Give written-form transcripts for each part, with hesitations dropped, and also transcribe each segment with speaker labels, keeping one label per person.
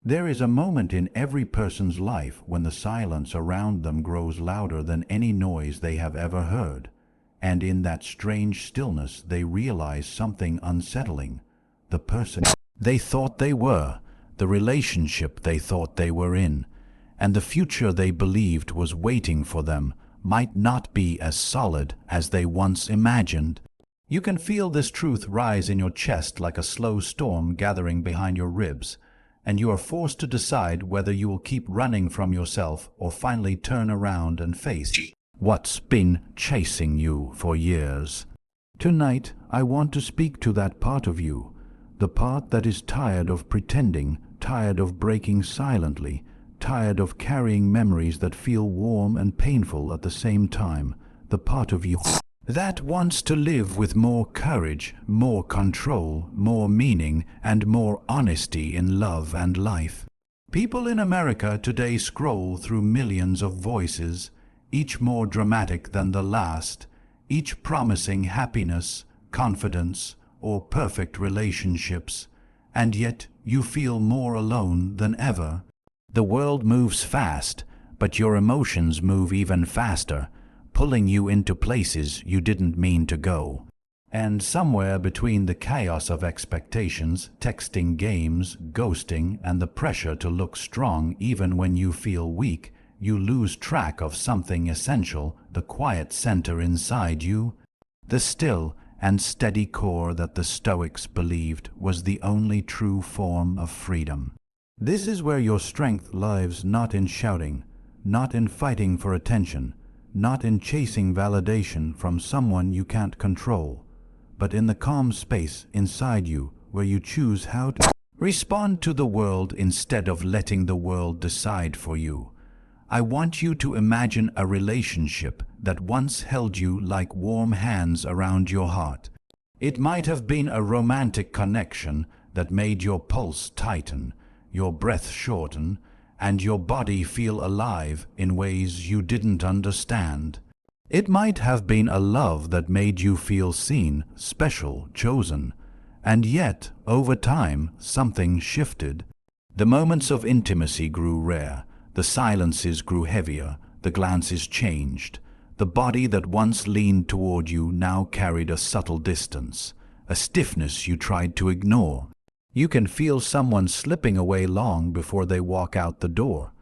Speaker 1: There is a moment in every person's life when the silence around them grows louder than any noise they have ever heard, and in that strange stillness they realize something unsettling. The person they thought they were, the relationship they thought they were in, and the future they believed was waiting for them might not be as solid as they once imagined. You can feel this truth rise in your chest like a slow storm gathering behind your ribs, and you are forced to decide whether you will keep running from yourself or finally turn around and face what's been chasing you for years. Tonight, I want to speak to that part of you, the part that is tired of pretending, tired of breaking silently, tired of carrying memories that feel warm and painful at the same time, the part of you that wants to live with more courage, more control, more meaning, and more honesty in love and life. People in America today scroll through millions of voices, each more dramatic than the last, each promising happiness, confidence, or perfect relationships, and yet you feel more alone than ever. The world moves fast, but your emotions move even faster, pulling you into places you didn't mean to go. And somewhere between the chaos of expectations, texting games, ghosting, and the pressure to look strong even when you feel weak, you lose track of something essential, the quiet center inside you, the still and steady core that the Stoics believed was the only true form of freedom. This is where your strength lies, not in shouting, not in fighting for attention, not in chasing validation from someone you can't control, but in the calm space inside you where you choose how to respond to the world instead of letting the world decide for you. I want you to imagine a relationship that once held you like warm hands around your heart. It might have been a romantic connection that made your pulse tighten, your breath shorten, and your body feel alive in ways you didn't understand. It might have been a love that made you feel seen, special, chosen. And yet, over time, something shifted. The moments of intimacy grew rare, the silences grew heavier, the glances changed. The body that once leaned toward you now carried a subtle distance, a stiffness you tried to ignore. You can feel someone slipping away long before they walk out the door,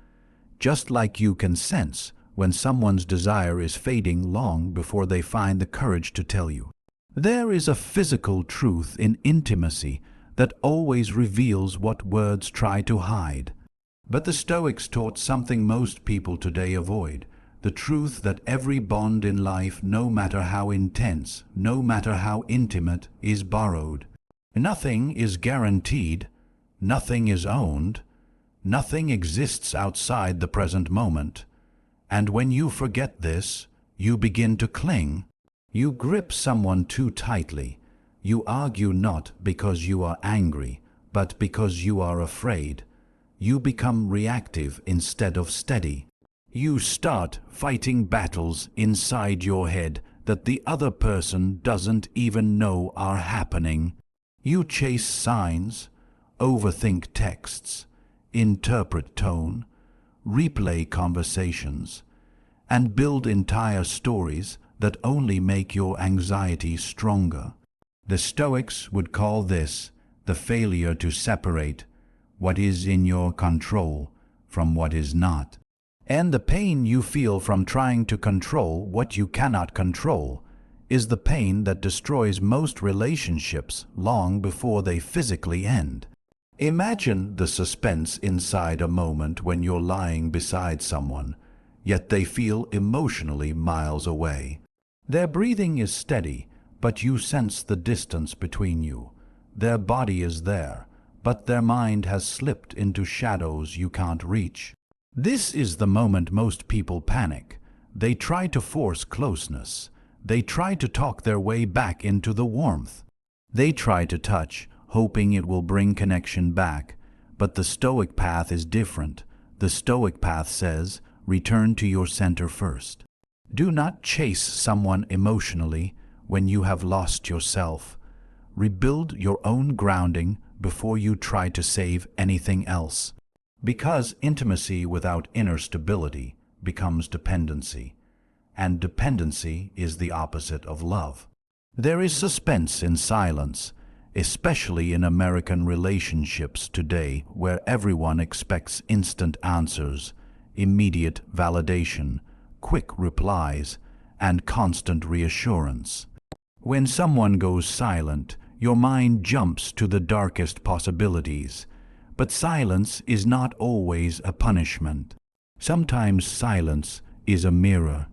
Speaker 1: just like you can sense when someone's desire is fading long before they find the courage to tell you. There is a physical truth in intimacy that always reveals what words try to hide. But the Stoics taught something most people today avoid, the truth that every bond in life, no matter how intense, no matter how intimate, is borrowed. Nothing is guaranteed, nothing is owned, nothing exists outside the present moment. And when you forget this, you begin to cling. You grip someone too tightly. You argue not because you are angry, but because you are afraid. You become reactive instead of steady. You start fighting battles inside your head that the other person doesn't even know are happening. You chase signs, overthink texts, interpret tone, replay conversations, and build entire stories that only make your anxiety stronger. The Stoics would call this the failure to separate what is in your control from what is not. And the pain you feel from trying to control what you cannot control is the pain that destroys most relationships long before they physically end. Imagine the suspense inside a moment when you're lying beside someone, yet they feel emotionally miles away. Their breathing is steady, but you sense the distance between you. Their body is there, but their mind has slipped into shadows you can't reach. This is the moment most people panic. They try to force closeness. They try to talk their way back into the warmth. They try to touch, hoping it will bring connection back. But the Stoic path is different. The Stoic path says, return to your center first. Do not chase someone emotionally when you have lost yourself. Rebuild your own grounding before you try to save anything else. Because intimacy without inner stability becomes dependency, and dependency is the opposite of love. There is suspense in silence, especially in American relationships today, where everyone expects instant answers, immediate validation, quick replies, and constant reassurance. When someone goes silent, your mind jumps to the darkest possibilities. But silence is not always a punishment. Sometimes silence is a mirror.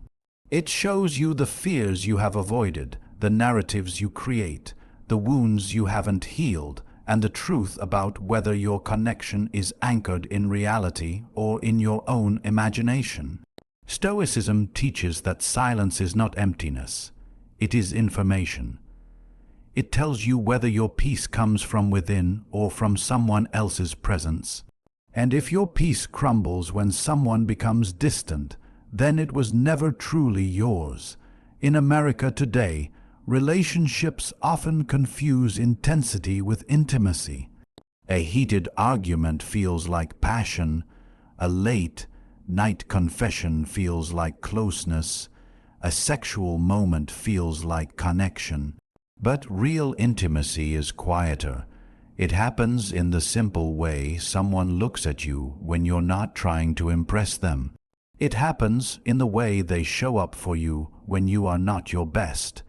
Speaker 1: It shows you the fears you have avoided, the narratives you create, the wounds you haven't healed, and the truth about whether your connection is anchored in reality or in your own imagination. Stoicism teaches that silence is not emptiness. It is information. It tells you whether your peace comes from within or from someone else's presence. And if your peace crumbles when someone becomes distant, then it was never truly yours. In America today, relationships often confuse intensity with intimacy. A heated argument feels like passion. A late night confession feels like closeness. A sexual moment feels like connection. But real intimacy is quieter. It happens in the simple way someone looks at you when you're not trying to impress them. It happens in the way they show up for you when you are not your best.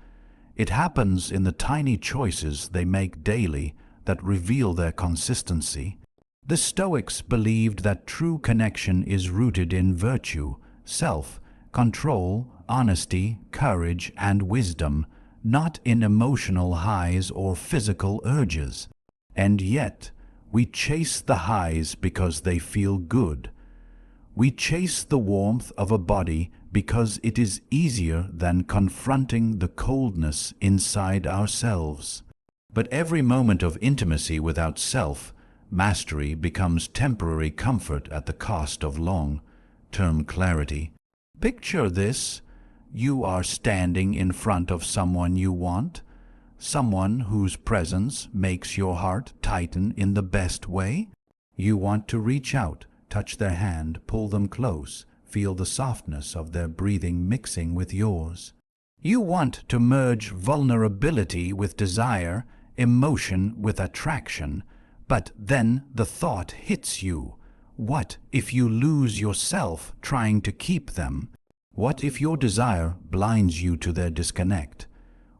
Speaker 1: It happens in the tiny choices they make daily that reveal their consistency. The Stoics believed that true connection is rooted in virtue, self-control, honesty, courage, and wisdom, not in emotional highs or physical urges. And yet, we chase the highs because they feel good. We chase the warmth of a body because it is easier than confronting the coldness inside ourselves. But every moment of intimacy without self-mastery becomes temporary comfort at the cost of long-term clarity. Picture this. You are standing in front of someone you want, someone whose presence makes your heart tighten in the best way. You want to reach out, touch their hand, pull them close, feel the softness of their breathing mixing with yours. You want to merge vulnerability with desire, emotion with attraction, but then the thought hits you. What if you lose yourself trying to keep them? What if your desire blinds you to their disconnect?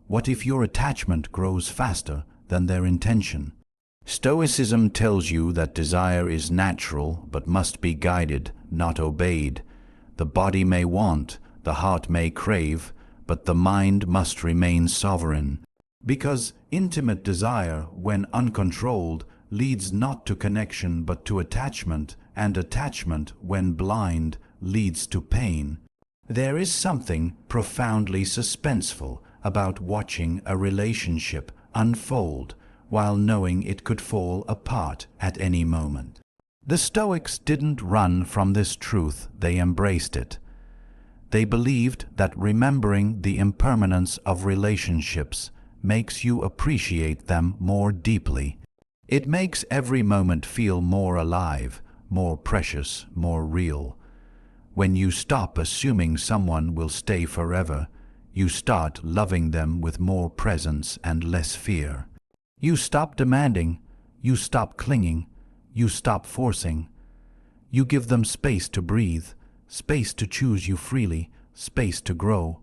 Speaker 1: What if your attachment grows faster than their intention? Stoicism tells you that desire is natural but must be guided, not obeyed. The body may want, the heart may crave, but the mind must remain sovereign. Because intimate desire, when uncontrolled, leads not to connection but to attachment, and attachment, when blind, leads to pain. There is something profoundly suspenseful about watching a relationship unfold while knowing it could fall apart at any moment. The Stoics didn't run from this truth, they embraced it. They believed that remembering the impermanence of relationships makes you appreciate them more deeply. It makes every moment feel more alive, more precious, more real. When you stop assuming someone will stay forever, you start loving them with more presence and less fear. You stop demanding, you stop clinging, you stop forcing. You give them space to breathe, space to choose you freely, space to grow,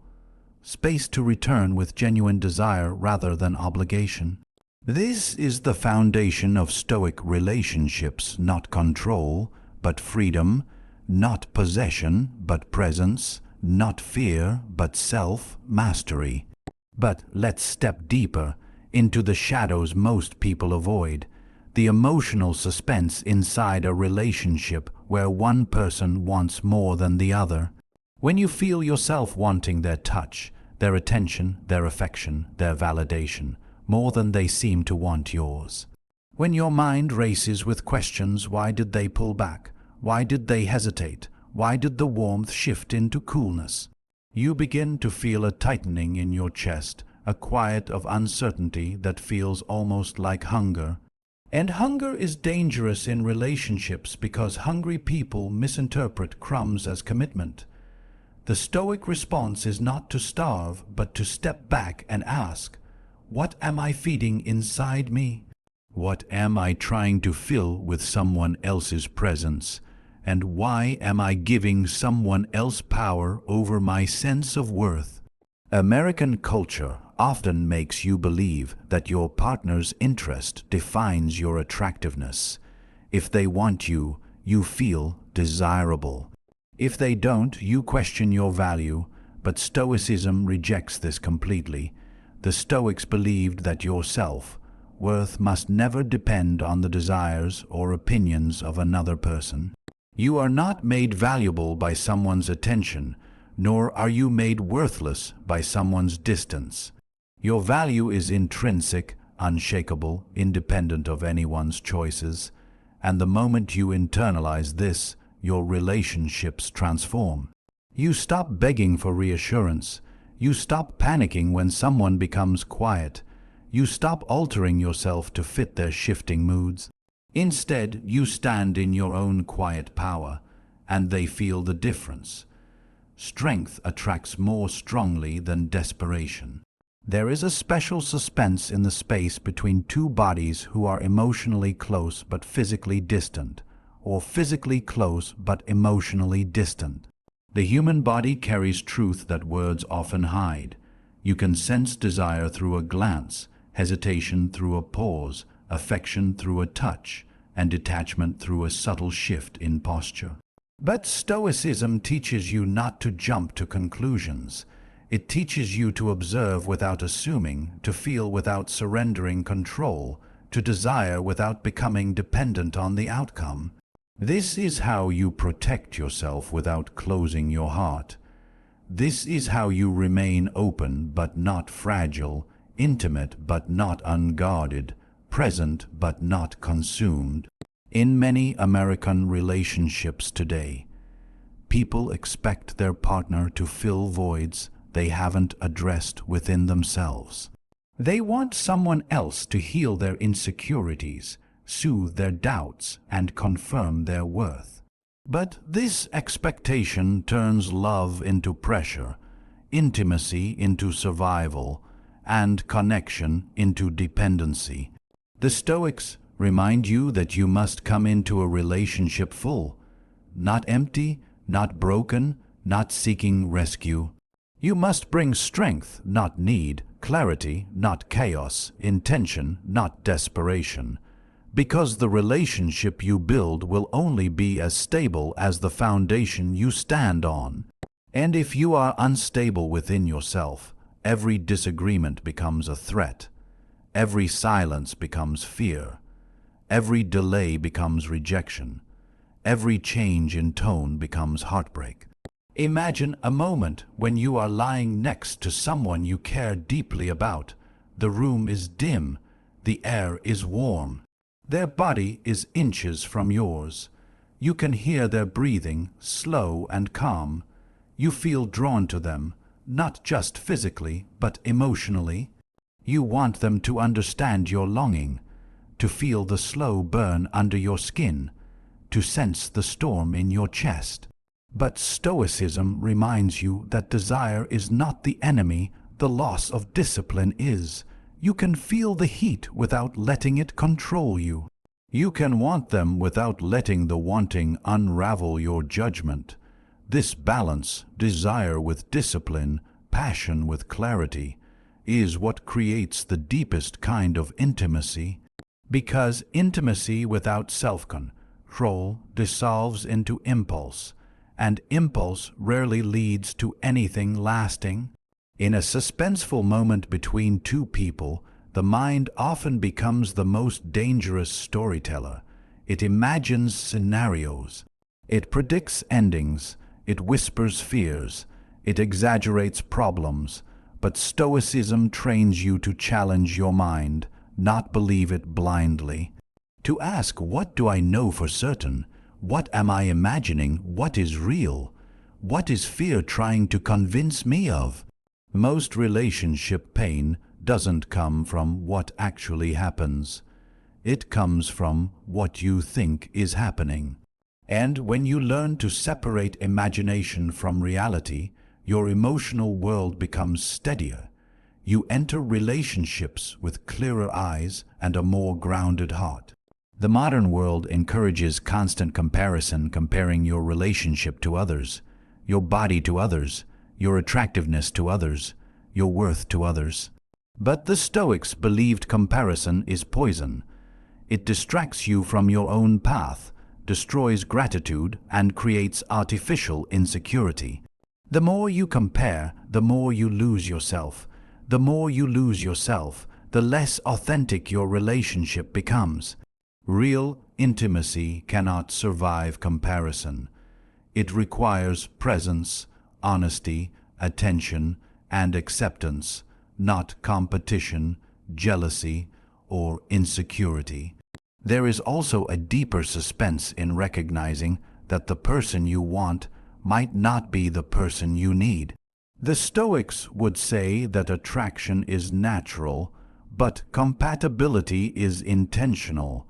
Speaker 1: space to return with genuine desire rather than obligation. This is the foundation of Stoic relationships, not control, but freedom, not possession, but presence, not fear, but self-mastery. But let's step deeper into the shadows most people avoid, the emotional suspense inside a relationship where one person wants more than the other. When you feel yourself wanting their touch, their attention, their affection, their validation, more than they seem to want yours. When your mind races with questions, why did they pull back? Why did they hesitate? Why did the warmth shift into coolness? You begin to feel a tightening in your chest, a quiet of uncertainty that feels almost like hunger. And hunger is dangerous in relationships because hungry people misinterpret crumbs as commitment. The Stoic response is not to starve, but to step back and ask, what am I feeding inside me? What am I trying to fill with someone else's presence? And why am I giving someone else power over my sense of worth? American culture often makes you believe that your partner's interest defines your attractiveness. If they want you, you feel desirable. If they don't, you question your value, but Stoicism rejects this completely. The Stoics believed that your self-worth must never depend on the desires or opinions of another person. You are not made valuable by someone's attention, nor are you made worthless by someone's distance. Your value is intrinsic, unshakable, independent of anyone's choices, and the moment you internalize this, your relationships transform. You stop begging for reassurance. You stop panicking when someone becomes quiet. You stop altering yourself to fit their shifting moods. Instead, you stand in your own quiet power, and they feel the difference. Strength attracts more strongly than desperation. There is a special suspense in the space between two bodies who are emotionally close but physically distant, or physically close but emotionally distant. The human body carries truth that words often hide. You can sense desire through a glance, hesitation through a pause, affection through a touch, and detachment through a subtle shift in posture. But Stoicism teaches you not to jump to conclusions. It teaches you to observe without assuming, to feel without surrendering control, to desire without becoming dependent on the outcome. This is how you protect yourself without closing your heart. This is how you remain open but not fragile, intimate but not unguarded, present but not consumed. In many American relationships today, people expect their partner to fill voids they haven't addressed within themselves. They want someone else to heal their insecurities, soothe their doubts, and confirm their worth. But this expectation turns love into pressure, intimacy into survival, and connection into dependency. The Stoics remind you that you must come into a relationship full, not empty, not broken, not seeking rescue. You must bring strength, not need, clarity, not chaos, intention, not desperation, because the relationship you build will only be as stable as the foundation you stand on. And if you are unstable within yourself, every disagreement becomes a threat, every silence becomes fear, every delay becomes rejection, every change in tone becomes heartbreak. Imagine a moment when you are lying next to someone you care deeply about. The room is dim, the air is warm. Their body is inches from yours. You can hear their breathing, slow and calm. You feel drawn to them, not just physically, but emotionally. You want them to understand your longing, to feel the slow burn under your skin, to sense the storm in your chest. But Stoicism reminds you that desire is not the enemy, the loss of discipline is. You can feel the heat without letting it control you. You can want them without letting the wanting unravel your judgment. This balance, desire with discipline, passion with clarity, is what creates the deepest kind of intimacy. Because intimacy without self-control dissolves into impulse, and impulse rarely leads to anything lasting. In a suspenseful moment between two people, the mind often becomes the most dangerous storyteller. It imagines scenarios. It predicts endings. It whispers fears. It exaggerates problems. But Stoicism trains you to challenge your mind, not believe it blindly. To ask, what do I know for certain? What am I imagining? What is real? What is fear trying to convince me of? Most relationship pain doesn't come from what actually happens. It comes from what you think is happening. And when you learn to separate imagination from reality, your emotional world becomes steadier. You enter relationships with clearer eyes and a more grounded heart. The modern world encourages constant comparison, comparing your relationship to others, your body to others, your attractiveness to others, your worth to others. But the Stoics believed comparison is poison. It distracts you from your own path, destroys gratitude, and creates artificial insecurity. The more you compare, the more you lose yourself. The more you lose yourself, the less authentic your relationship becomes. Real intimacy cannot survive comparison. It requires presence, honesty, attention, and acceptance, not competition, jealousy, or insecurity. There is also a deeper suspense in recognizing that the person you want might not be the person you need. The Stoics would say that attraction is natural, but compatibility is intentional,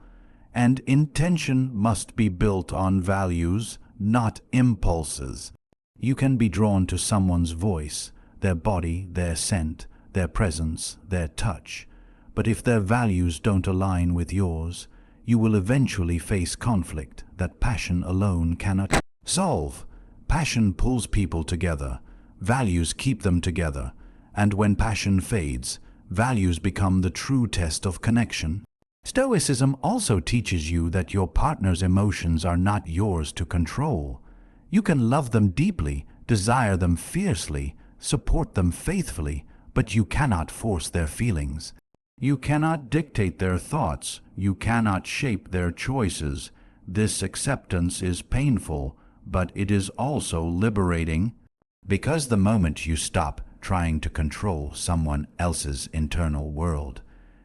Speaker 1: and intention must be built on values, not impulses. You can be drawn to someone's voice, their body, their scent, their presence, their touch, but if their values don't align with yours, you will eventually face conflict that passion alone cannot solve. Passion pulls people together, values keep them together, and when passion fades, values become the true test of connection. Stoicism also teaches you that your partner's emotions are not yours to control. You can love them deeply, desire them fiercely, support them faithfully, but you cannot force their feelings. You cannot dictate their thoughts. You cannot shape their choices. This acceptance is painful, but it is also liberating, because the moment you stop trying to control someone else's internal world,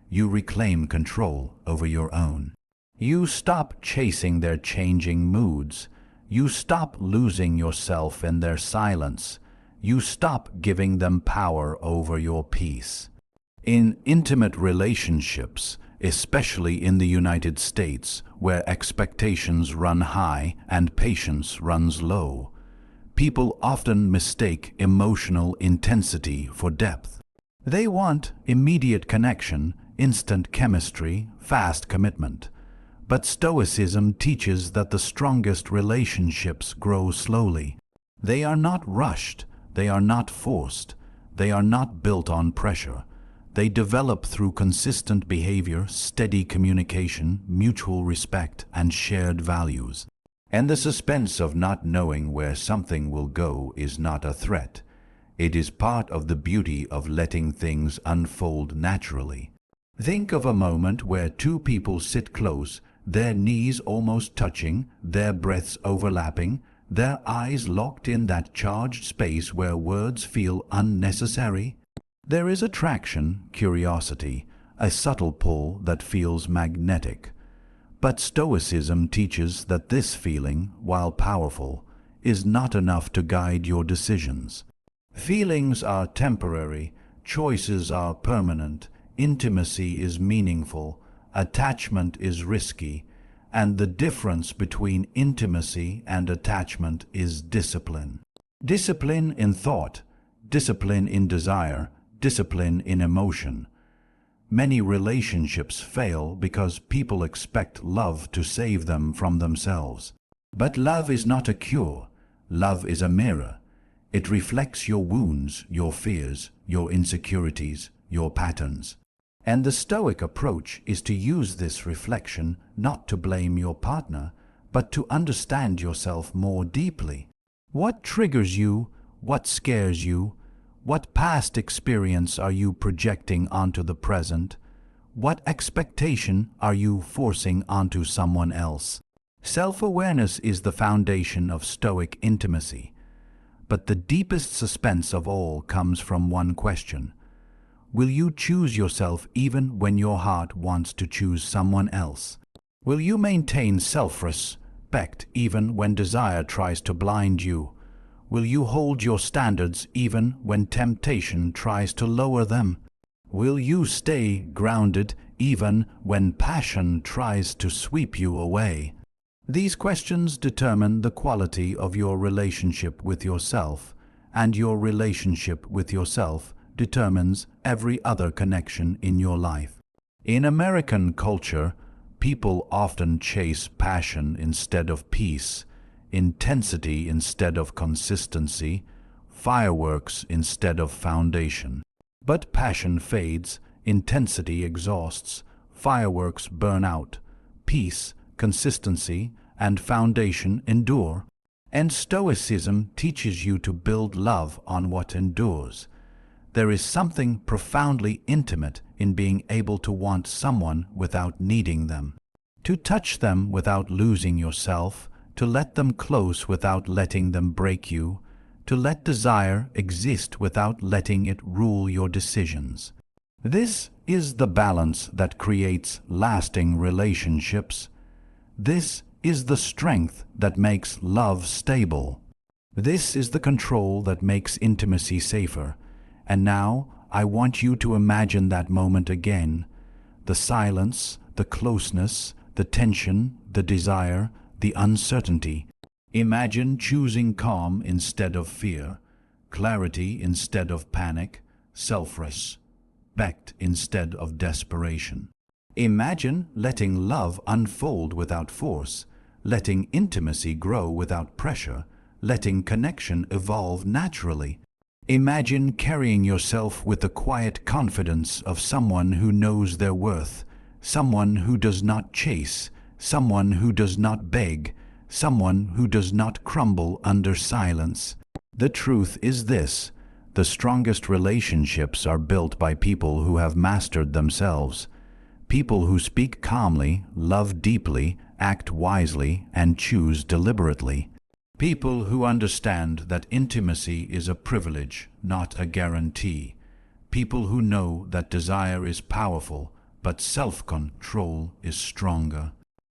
Speaker 1: you reclaim control over your own. You stop chasing their changing moods. You stop losing yourself in their silence. You stop giving them power over your peace. In intimate relationships, especially in the United States, where expectations run high and patience runs low, people often mistake emotional intensity for depth. They want immediate connection, instant chemistry, fast commitment. But Stoicism teaches that the strongest relationships grow slowly. They are not rushed. They are not forced. They are not built on pressure. They develop through consistent behavior, steady communication, mutual respect, and shared values. And the suspense of not knowing where something will go is not a threat. It is part of the beauty of letting things unfold naturally. Think of a moment where two people sit close, their knees almost touching, their breaths overlapping, their eyes locked in that charged space where words feel unnecessary. There is attraction, curiosity, a subtle pull that feels magnetic. But Stoicism teaches that this feeling, while powerful, is not enough to guide your decisions. Feelings are temporary, choices are permanent, intimacy is meaningful, attachment is risky, and the difference between intimacy and attachment is discipline. Discipline in thought, discipline in desire, discipline in emotion. Many relationships fail because people expect love to save them from themselves. But love is not a cure. Love is a mirror. It reflects your wounds, your fears, your insecurities, your patterns. And the Stoic approach is to use this reflection not to blame your partner, but to understand yourself more deeply. What triggers you? What scares you? What past experience are you projecting onto the present? What expectation are you forcing onto someone else? Self-awareness is the foundation of Stoic intimacy. But the deepest suspense of all comes from one question. Will you choose yourself even when your heart wants to choose someone else? Will you maintain self-respect even when desire tries to blind you? Will you hold your standards even when temptation tries to lower them? Will you stay grounded even when passion tries to sweep you away? These questions determine the quality of your relationship with yourself, and your relationship with yourself determines every other connection in your life. In American culture, people often chase passion instead of peace, intensity instead of consistency, fireworks instead of foundation. But passion fades, intensity exhausts, fireworks burn out, peace, consistency, and foundation endure. And Stoicism teaches you to build love on what endures. There is something profoundly intimate in being able to want someone without needing them, to touch them without losing yourself, to let them close without letting them break you, to let desire exist without letting it rule your decisions. This is the balance that creates lasting relationships. This is the strength that makes love stable. This is the control that makes intimacy safer. And now I want you to imagine that moment again. The silence, the closeness, the tension, the desire, the uncertainty. Imagine choosing calm instead of fear, clarity instead of panic, self-respect instead of desperation. Imagine letting love unfold without force, letting intimacy grow without pressure, letting connection evolve naturally. Imagine carrying yourself with the quiet confidence of someone who knows their worth, someone who does not chase, someone who does not beg, someone who does not crumble under silence. The truth is this: the strongest relationships are built by people who have mastered themselves, people who speak calmly, love deeply, act wisely, and choose deliberately. People who understand that intimacy is a privilege, not a guarantee. People who know that desire is powerful, but self-control is stronger.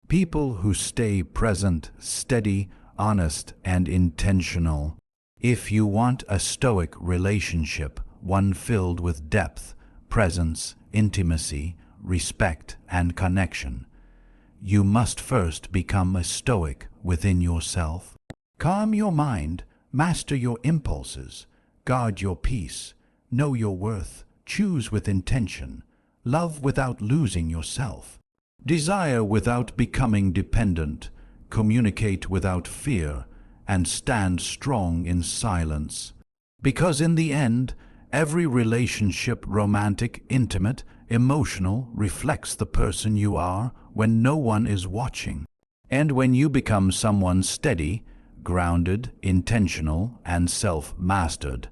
Speaker 1: People who stay present, steady, honest, and intentional. If you want a Stoic relationship, one filled with depth, presence, intimacy, respect, and connection, you must first become a Stoic within yourself. Calm your mind, master your impulses, guard your peace, know your worth, choose with intention, love without losing yourself, desire without becoming dependent, communicate without fear, and stand strong in silence. Because in the end, every relationship, romantic, intimate, emotional, reflects the person you are when no one is watching. And when you become someone steady, grounded, intentional, and self-mastered,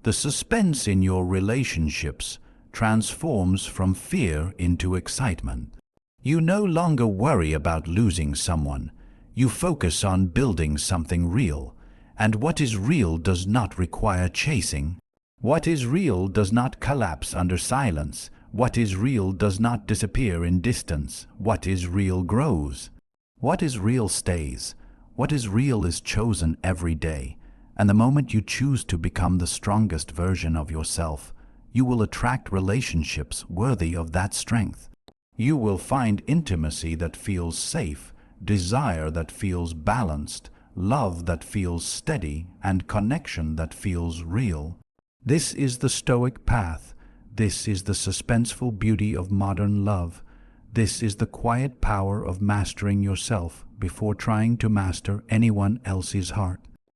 Speaker 1: the suspense in your relationships transforms from fear into excitement. You no longer worry about losing someone. You focus on building something real, and what is real does not require chasing. What is real does not collapse under silence. What is real does not disappear in distance. What is real grows. What is real stays. What is real is chosen every day, and the moment you choose to become the strongest version of yourself, you will attract relationships worthy of that strength. You will find intimacy that feels safe, desire that feels balanced, love that feels steady, and connection that feels real. This is the Stoic path. This is the suspenseful beauty of modern love. This is the quiet power of mastering yourself before trying to master anyone else's heart.